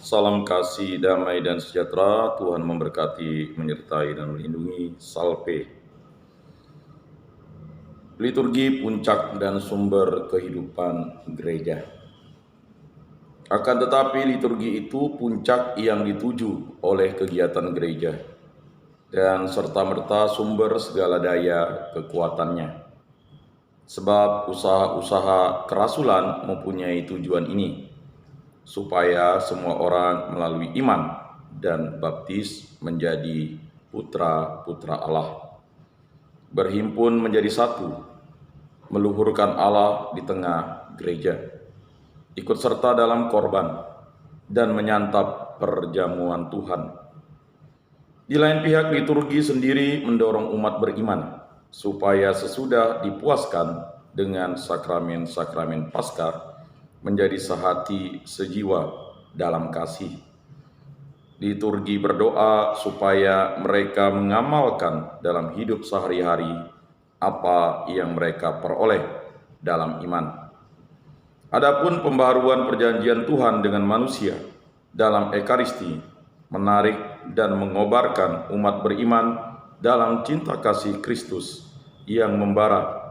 Salam kasih, damai, dan sejahtera. Tuhan memberkati, menyertai, dan melindungi. Salve. Liturgi puncak dan sumber kehidupan gereja. Akan tetapi liturgi itu puncak yang dituju oleh kegiatan gereja dan serta-merta sumber segala daya kekuatannya. Sebab usaha-usaha kerasulan mempunyai tujuan ini, supaya semua orang melalui iman dan baptis menjadi putra-putra Allah, berhimpun menjadi satu, meluhurkan Allah di tengah gereja, ikut serta dalam korban, dan menyantap perjamuan Tuhan. Di lain pihak, liturgi sendiri mendorong umat beriman supaya sesudah dipuaskan dengan sakramen-sakramen Paskah menjadi sehati sejiwa dalam kasih. Liturgi berdoa supaya mereka mengamalkan dalam hidup sehari-hari apa yang mereka peroleh dalam iman. Adapun pembaharuan perjanjian Tuhan dengan manusia dalam Ekaristi menarik dan mengobarkan umat beriman dalam cinta kasih Kristus yang membara.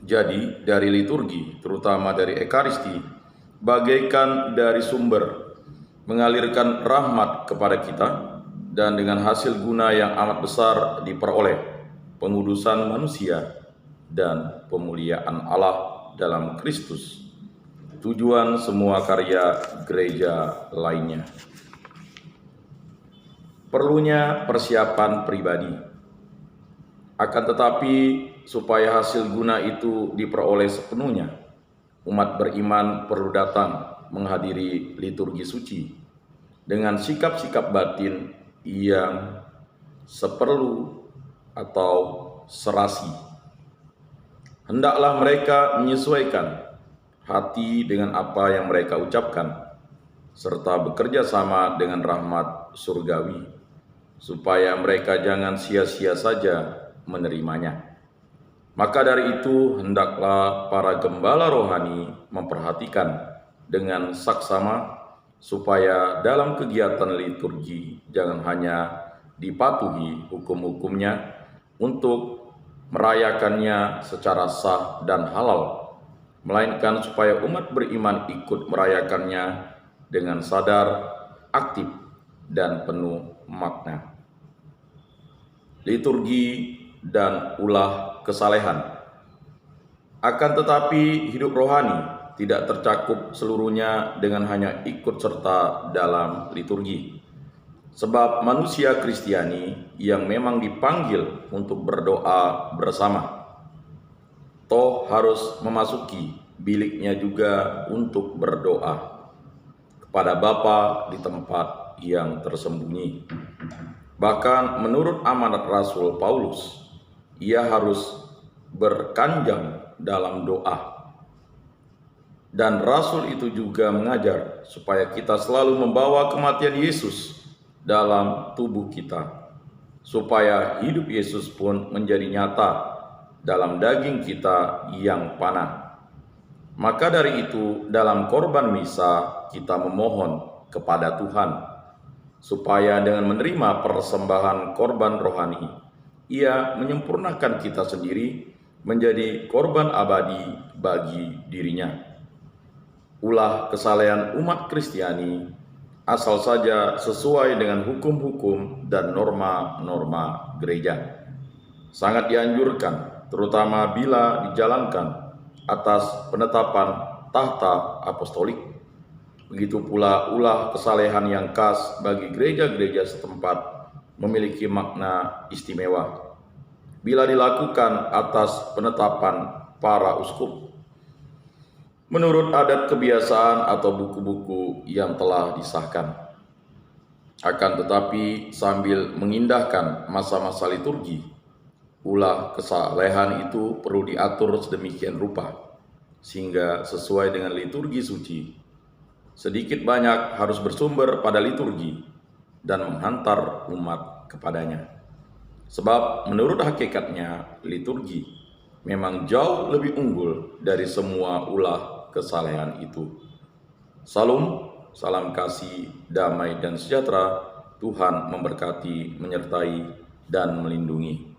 Jadi dari liturgi, terutama dari Ekaristi, bagaikan dari sumber, mengalirkan rahmat kepada kita, dan dengan hasil guna yang amat besar diperoleh pengudusan manusia dan pemuliaan Allah dalam Kristus, tujuan semua karya gereja lainnya. Perlunya persiapan pribadi. Akan tetapi supaya hasil guna itu diperoleh sepenuhnya, umat beriman perlu datang menghadiri liturgi suci dengan sikap-sikap batin yang seperlu atau serasi. Hendaklah mereka menyesuaikan hati dengan apa yang mereka ucapkan, serta bekerja sama dengan rahmat surgawi, supaya mereka jangan sia-sia saja menerimanya. Maka dari itu, hendaklah para gembala rohani memperhatikan dengan saksama supaya dalam kegiatan liturgi jangan hanya dipatuhi hukum-hukumnya untuk merayakannya secara sah dan halal, melainkan supaya umat beriman ikut merayakannya dengan sadar, aktif, dan penuh makna. Liturgi dan ulah kesalehan. Akan tetapi hidup rohani tidak tercakup seluruhnya dengan hanya ikut serta dalam liturgi. Sebab manusia Kristiani yang memang dipanggil untuk berdoa bersama, toh harus memasuki biliknya juga untuk berdoa kepada Bapa di tempat yang tersembunyi. Bahkan menurut amanat Rasul Paulus, ia harus berkanjang dalam doa. Dan Rasul itu juga mengajar supaya kita selalu membawa kematian Yesus dalam tubuh kita, supaya hidup Yesus pun menjadi nyata dalam daging kita yang panah. Maka dari itu, dalam korban misa kita memohon kepada Tuhan supaya dengan menerima persembahan korban rohani, Ia menyempurnakan kita sendiri menjadi korban abadi bagi dirinya. Ulah kesalehan umat Kristiani asal saja sesuai dengan hukum-hukum dan norma-norma gereja. Sangat dianjurkan, terutama bila dijalankan atas penetapan tahta apostolik. Begitu pula ulah kesalehan yang khas bagi gereja-gereja setempat memiliki makna istimewa bila dilakukan atas penetapan para uskup menurut adat kebiasaan atau buku-buku yang telah disahkan. Akan tetapi sambil mengindahkan masa-masa liturgi, ulah kesalehan itu perlu diatur sedemikian rupa sehingga sesuai dengan liturgi suci, sedikit banyak harus bersumber pada liturgi dan menghantar umat kepadanya. Sebab menurut hakikatnya liturgi memang jauh lebih unggul dari semua ulah kesalehan itu. Salum salam kasih, damai, dan sejahtera. Tuhan memberkati, menyertai, dan melindungi.